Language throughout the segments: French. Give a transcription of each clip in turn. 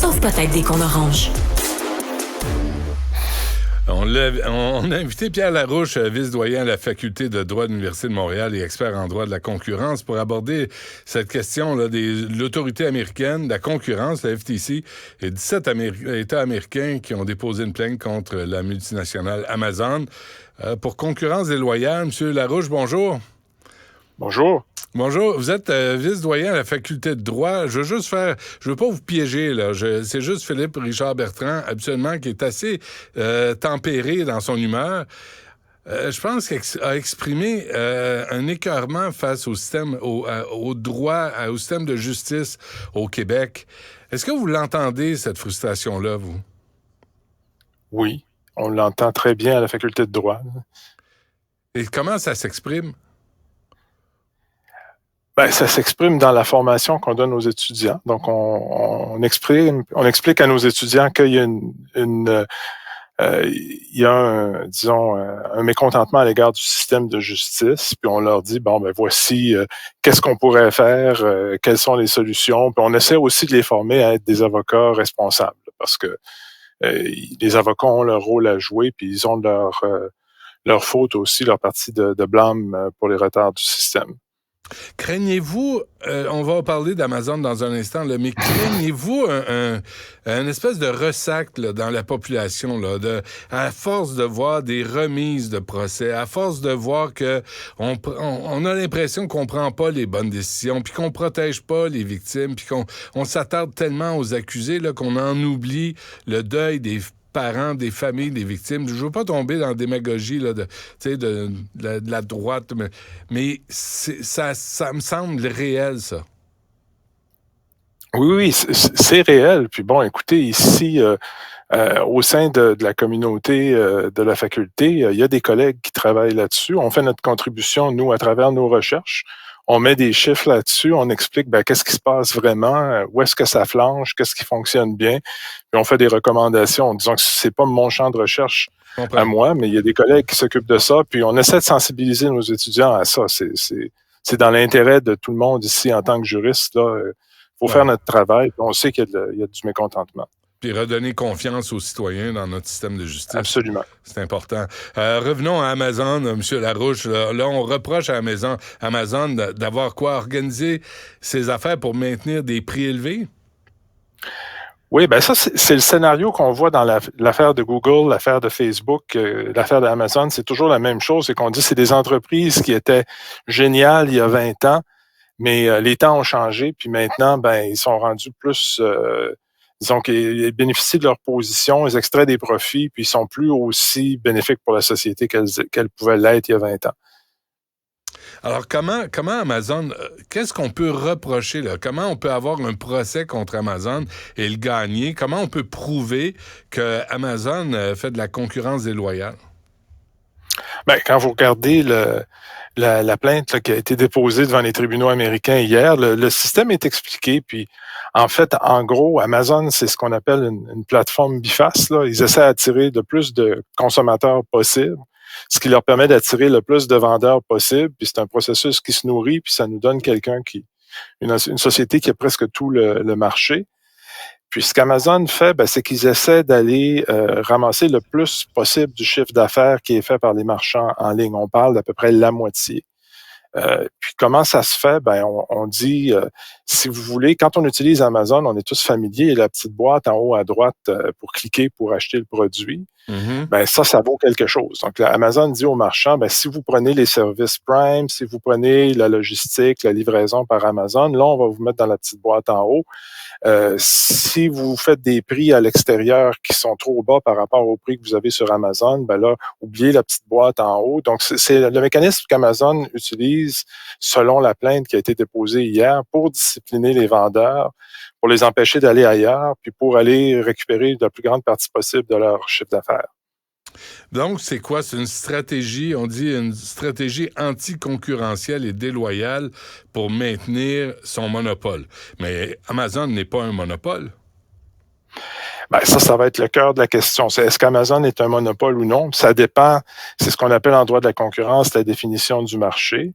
Sauf peut-être des qu'on orange. On a invité Pierre Larouche, vice-doyen à la Faculté de droit de l'Université de Montréal et expert en droit de la concurrence, pour aborder cette question là, de l'autorité américaine, de la concurrence, la FTC, et 17 États américains qui ont déposé une plainte contre la multinationale Amazon pour concurrence déloyale. Monsieur Larouche, bonjour. Bonjour. Bonjour, vous êtes vice-doyen à la Faculté de droit. Je veux pas vous piéger, là. C'est juste Philippe Richard Bertrand, habituellement, qui est assez tempéré dans son humeur. Je pense qu'il a exprimé un écœurement face au système, au droit, au système de justice au Québec. Est-ce que vous l'entendez, cette frustration-là, vous? Oui, on l'entend très bien à la Faculté de droit. Et comment ça s'exprime? Ben, ça s'exprime dans la formation qu'on donne aux étudiants. Donc, on explique à nos étudiants qu'il y a un mécontentement à l'égard du système de justice. Puis on leur dit, bon, ben voici qu'est-ce qu'on pourrait faire, quelles sont les solutions. Puis on essaie aussi de les former à être des avocats responsables, parce que les avocats ont leur rôle à jouer, puis ils ont leur faute aussi, leur partie de blâme pour les retards du système. Craignez-vous, on va parler d'Amazon dans un instant, là, mais craignez-vous un espèce de ressac là, dans la population, là, à force de voir des remises de procès, à force de voir que on a l'impression qu'on prend pas les bonnes décisions, puis qu'on protège pas les victimes, puis qu'on s'attarde tellement aux accusés là, qu'on en oublie le deuil des parents, des familles, des victimes. Je veux pas tomber dans la démagogie là, de la droite, mais ça me semble réel, ça. Oui, c'est réel. Puis bon, écoutez, ici, au sein de la communauté de la faculté, il y a des collègues qui travaillent là-dessus. On fait notre contribution, nous, à travers nos recherches. On met des chiffres là-dessus, on explique qu'est-ce qui se passe vraiment, où est-ce que ça flanche, qu'est-ce qui fonctionne bien, puis on fait des recommandations. Disons que c'est pas mon champ de recherche à moi, mais il y a des collègues qui s'occupent de ça, puis on essaie de sensibiliser nos étudiants à ça. C'est dans l'intérêt de tout le monde ici en tant que juriste. Là, faut faire notre travail, puis on sait qu'il y a du mécontentement. Puis redonner confiance aux citoyens dans notre système de justice. Absolument. C'est important. Revenons à Amazon, M. Larouche. Là, on reproche à Amazon d'avoir organisé ses affaires pour maintenir des prix élevés? Oui, ça, c'est le scénario qu'on voit dans l'affaire de Google, l'affaire de Facebook, l'affaire d'Amazon. C'est toujours la même chose. C'est qu'on dit que c'est des entreprises qui étaient géniales il y a 20 ans, mais les temps ont changé. Puis maintenant, ils sont rendus plus... disons qu'ils bénéficient de leur position, ils extraient des profits, puis ils sont plus aussi bénéfiques pour la société qu'elles pouvaient l'être il y a 20 ans. Alors, comment Amazon, qu'est-ce qu'on peut reprocher, là? Comment on peut avoir un procès contre Amazon et le gagner? Comment on peut prouver que Amazon fait de la concurrence déloyale? Quand vous regardez la plainte là, qui a été déposée devant les tribunaux américains hier, le système est expliqué, puis en fait, en gros, Amazon, c'est ce qu'on appelle une plateforme biface. Là. Ils essaient d'attirer le plus de consommateurs possible, ce qui leur permet d'attirer le plus de vendeurs possible, puis c'est un processus qui se nourrit, puis ça nous donne une société qui a presque tout le marché. Puis ce qu'Amazon fait, c'est qu'ils essaient d'aller ramasser le plus possible du chiffre d'affaires qui est fait par les marchands en ligne. On parle d'à peu près la moitié. Puis comment ça se fait? On dit, si vous voulez, quand on utilise Amazon, on est tous familiers, il y a la petite boîte en haut à droite pour cliquer pour acheter le produit. Mm-hmm. Ça vaut quelque chose. Donc, Amazon dit aux marchands, si vous prenez les services Prime, si vous prenez la logistique, la livraison par Amazon, là, on va vous mettre dans la petite boîte en haut. Si vous faites des prix à l'extérieur qui sont trop bas par rapport au prix que vous avez sur Amazon, là, oubliez la petite boîte en haut. Donc, c'est le mécanisme qu'Amazon utilise selon la plainte qui a été déposée hier pour discipliner les vendeurs, pour les empêcher d'aller ailleurs, puis pour aller récupérer la plus grande partie possible de leur chiffre d'affaires. Donc, c'est quoi? C'est une stratégie, on dit une stratégie anticoncurrentielle et déloyale pour maintenir son monopole. Mais Amazon n'est pas un monopole. Ça va être le cœur de la question. Est-ce qu'Amazon est un monopole ou non? Ça dépend. C'est ce qu'on appelle en droit de la concurrence la définition du marché.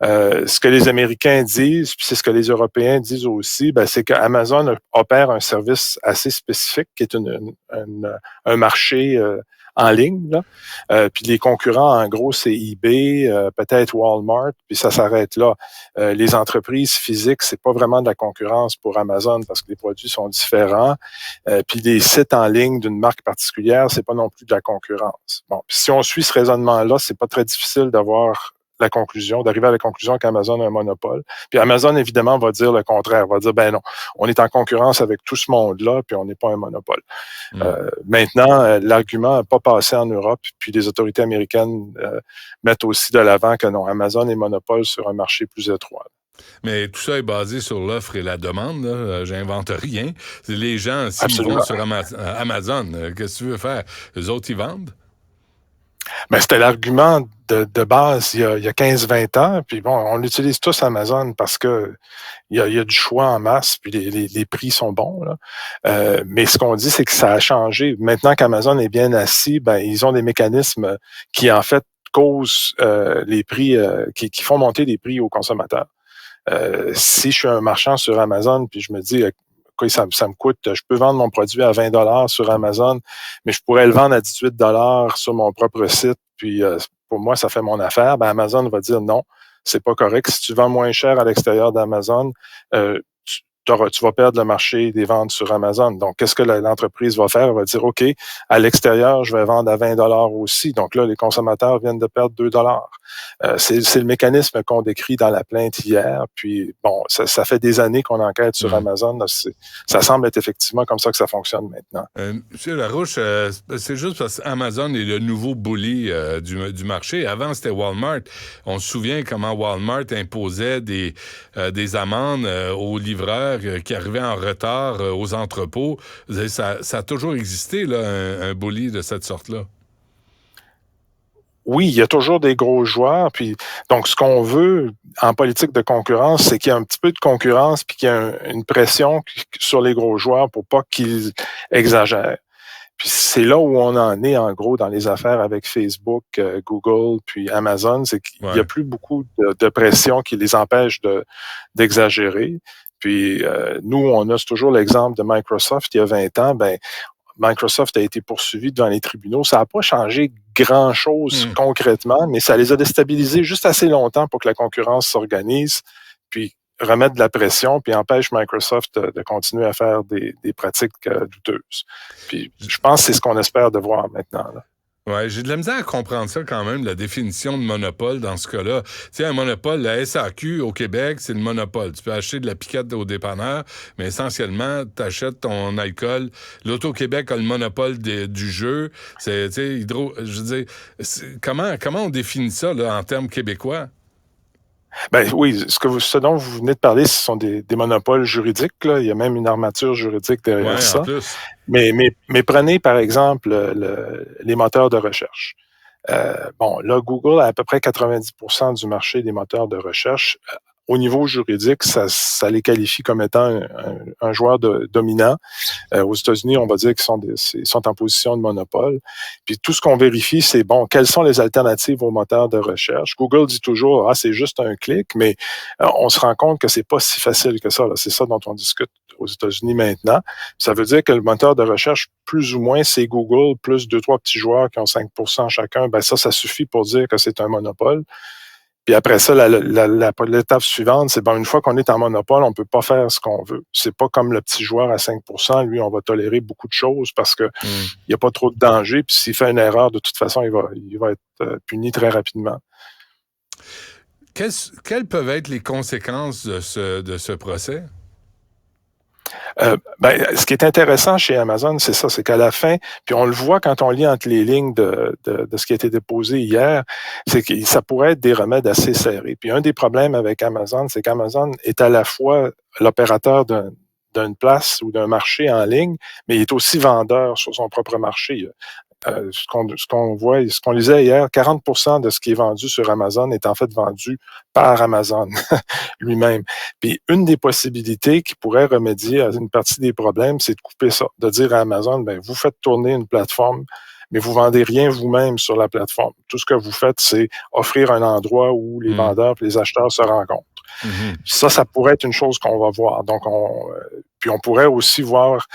Ce que les Américains disent, puis c'est ce que les Européens disent aussi, ben, c'est qu'Amazon opère un service assez spécifique qui est un marché en ligne. Là. Puis les concurrents, en gros, c'est eBay, peut-être Walmart, puis ça s'arrête là. Les entreprises physiques, c'est pas vraiment de la concurrence pour Amazon parce que les produits sont différents. Puis les sites en ligne d'une marque particulière, c'est pas non plus de la concurrence. Bon, puis si on suit ce raisonnement-là, c'est pas très difficile d'arriver à la conclusion qu'Amazon a un monopole. Puis Amazon, évidemment, va dire le contraire, va dire, ben non, on est en concurrence avec tout ce monde-là, puis on n'est pas un monopole. Maintenant, l'argument n'a pas passé en Europe, puis les autorités américaines mettent aussi de l'avant que non, Amazon est monopole sur un marché plus étroit. Mais tout ça est basé sur l'offre et la demande. Là. J'invente rien. Les gens, s'ils vont sur Amazon, qu'est-ce que tu veux faire? Eux autres, ils vendent? Mais c'était l'argument de base il y a 15-20 ans. Puis bon, on utilise tous Amazon parce que il y a du choix en masse, puis les prix sont bons. Là. Mais ce qu'on dit, c'est que ça a changé. Maintenant qu'Amazon est bien assis, ben ils ont des mécanismes qui, en fait, causent les prix, qui font monter les prix aux consommateurs. Si je suis un marchand sur Amazon, puis je me dis, ça me coûte, je peux vendre mon produit à 20 $ sur Amazon, mais je pourrais le vendre à 18 $ sur mon propre site, puis pour moi, ça fait mon affaire, ben Amazon va dire non, c'est pas correct. Si tu vends moins cher à l'extérieur d'Amazon, tu vas perdre le marché des ventes sur Amazon. Donc, qu'est-ce que l'entreprise va faire? Elle va dire, OK, à l'extérieur, je vais vendre à 20 $ aussi. Donc là, les consommateurs viennent de perdre 2 $. C'est le mécanisme qu'on décrit dans la plainte hier. Puis, bon, ça fait des années qu'on enquête sur Amazon. Là, ça semble être effectivement comme ça que ça fonctionne maintenant. Monsieur Larouche, c'est juste parce qu'Amazon est le nouveau bully du marché. Avant, c'était Walmart. On se souvient comment Walmart imposait des amendes aux livreurs qui arrivaient en retard aux entrepôts. Ça a toujours existé, là, un bully de cette sorte-là. Oui, il y a toujours des gros joueurs. Puis, donc, ce qu'on veut en politique de concurrence, c'est qu'il y a un petit peu de concurrence puis qu'il y a une pression sur les gros joueurs pour pas qu'ils exagèrent. Puis c'est là où on en est, en gros, dans les affaires avec Facebook, Google, puis Amazon, c'est qu'il n'y a plus beaucoup de pression qui les empêche d'exagérer. Puis nous, on a toujours l'exemple de Microsoft il y a 20 ans. Ben, Microsoft a été poursuivi devant les tribunaux. Ça n'a pas changé grand-chose concrètement, mais ça les a déstabilisés juste assez longtemps pour que la concurrence s'organise, puis remettre de la pression, puis empêche Microsoft de continuer à faire des pratiques douteuses. Puis je pense que c'est ce qu'on espère de voir maintenant. Là. Ouais, j'ai de la misère à comprendre ça quand même, la définition de monopole dans ce cas-là. Tu sais, un monopole, la SAQ au Québec, c'est le monopole. Tu peux acheter de la piquette au dépanneur, mais essentiellement, tu achètes ton alcool. L'Auto-Québec a le monopole du jeu. C'est, tu sais, je veux dire, comment on définit ça là, en termes québécois? Ben oui, ce dont vous venez de parler, ce sont des monopoles juridiques. Là. Il y a même une armature juridique derrière ça. En plus. Mais prenez par exemple les moteurs de recherche. Bon, là, Google a à peu près 90% du marché des moteurs de recherche. Au niveau juridique, ça les qualifie comme étant un joueur dominant. Aux États-Unis, on va dire qu'ils sont en position de monopole. Puis tout ce qu'on vérifie, c'est bon, quelles sont les alternatives aux moteurs de recherche. Google dit toujours, c'est juste un clic, mais on se rend compte que c'est pas si facile que ça. Là. C'est ça dont on discute aux États-Unis maintenant. Ça veut dire que le moteur de recherche, plus ou moins, c'est Google, plus 2-3 petits joueurs qui ont 5% chacun. Ben ça suffit pour dire que c'est un monopole. Puis après ça, l'étape suivante, c'est une fois qu'on est en monopole, on peut pas faire ce qu'on veut. C'est pas comme le petit joueur à 5%, lui, on va tolérer beaucoup de choses parce que il y a pas trop de danger. Puis s'il fait une erreur, de toute façon, il va être puni très rapidement. Quelles peuvent être les conséquences de ce procès? Ce qui est intéressant chez Amazon, c'est ça, c'est qu'à la fin, puis on le voit quand on lit entre les lignes de ce qui a été déposé hier, c'est que ça pourrait être des remèdes assez serrés. Puis un des problèmes avec Amazon, c'est qu'Amazon est à la fois l'opérateur d'une place ou d'un marché en ligne, mais il est aussi vendeur sur son propre marché. Ce qu'on lisait hier, 40% de ce qui est vendu sur Amazon est en fait vendu par Amazon lui-même. Puis une des possibilités qui pourrait remédier à une partie des problèmes, c'est de couper ça, de dire à Amazon, vous faites tourner une plateforme mais vous vendez rien vous-même sur la plateforme. Tout ce que vous faites, c'est offrir un endroit où les vendeurs et les acheteurs se rencontrent. Mm-hmm. Ça pourrait être une chose qu'on va voir. Donc, puis on pourrait aussi voir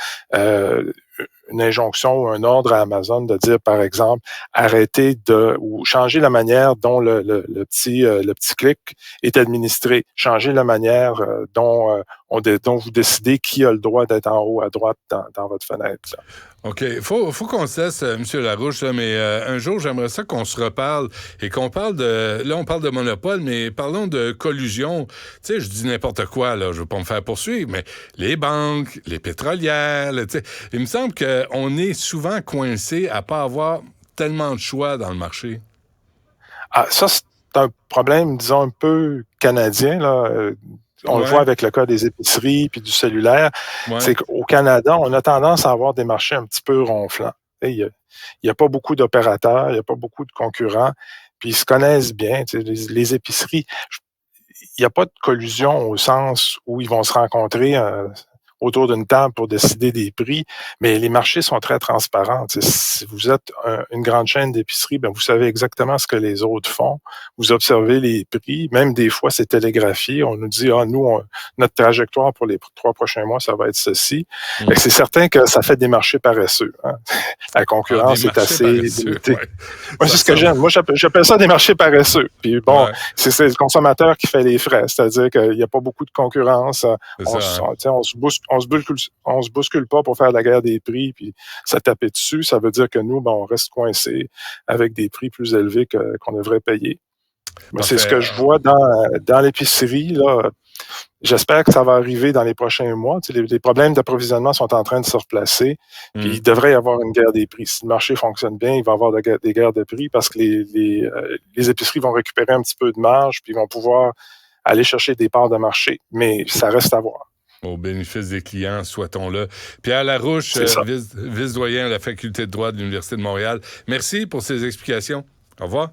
une injonction ou un ordre à Amazon de dire, par exemple, arrêter ou changer la manière dont le petit clic est administré, changer la manière dont vous décidez qui a le droit d'être en haut à droite dans votre fenêtre. Là. OK. Faut qu'on se laisse, M. Larouche, là, mais un jour, j'aimerais ça qu'on se reparle et qu'on parle de... Là, on parle de monopole, mais parlons de collusion. Tu sais, je dis n'importe quoi, là, je veux pas me faire poursuivre, mais les banques, les pétrolières, là, tu sais, il me semble qu'on est souvent coincé à pas avoir tellement de choix dans le marché. Ah, ça, c'est un problème, disons, un peu canadien, là. On le voit avec le cas des épiceries puis du cellulaire. Ouais. C'est qu'au Canada, on a tendance à avoir des marchés un petit peu ronflants. Il y a pas beaucoup d'opérateurs, il y a pas beaucoup de concurrents, puis ils se connaissent bien. Les épiceries, il n'y a pas de collusion au sens où ils vont se rencontrer autour d'une table pour décider des prix, mais les marchés sont très transparents. Si vous êtes une grande chaîne d'épicerie, ben vous savez exactement ce que les autres font. Vous observez les prix. Même des fois, c'est télégraphié. On nous dit, notre trajectoire pour les 3 prochains mois, ça va être ceci. C'est certain que ça fait des marchés paresseux. Hein. La concurrence est assez limitée. Ouais. Moi, c'est ce que j'aime. Moi, j'appelle ça des marchés paresseux. Puis bon, c'est le consommateur qui fait les frais. C'est-à-dire qu'il n'y a pas beaucoup de concurrence. On se bouscule pas pour faire la guerre des prix puis se taper dessus. Ça veut dire que nous, on reste coincés avec des prix plus élevés qu'on devrait payer. Mais c'est ce que je vois dans l'épicerie, là. J'espère que ça va arriver dans les prochains mois. Les problèmes d'approvisionnement sont en train de se replacer. Puis il devrait y avoir une guerre des prix. Si le marché fonctionne bien, il va y avoir des guerres de prix parce que les épiceries vont récupérer un petit peu de marge puis vont pouvoir aller chercher des parts de marché. Mais ça reste à voir. Au bénéfice des clients, souhaitons-le. Pierre Larouche, vice-doyen à la Faculté de droit de l'Université de Montréal. Merci pour ces explications. Au revoir.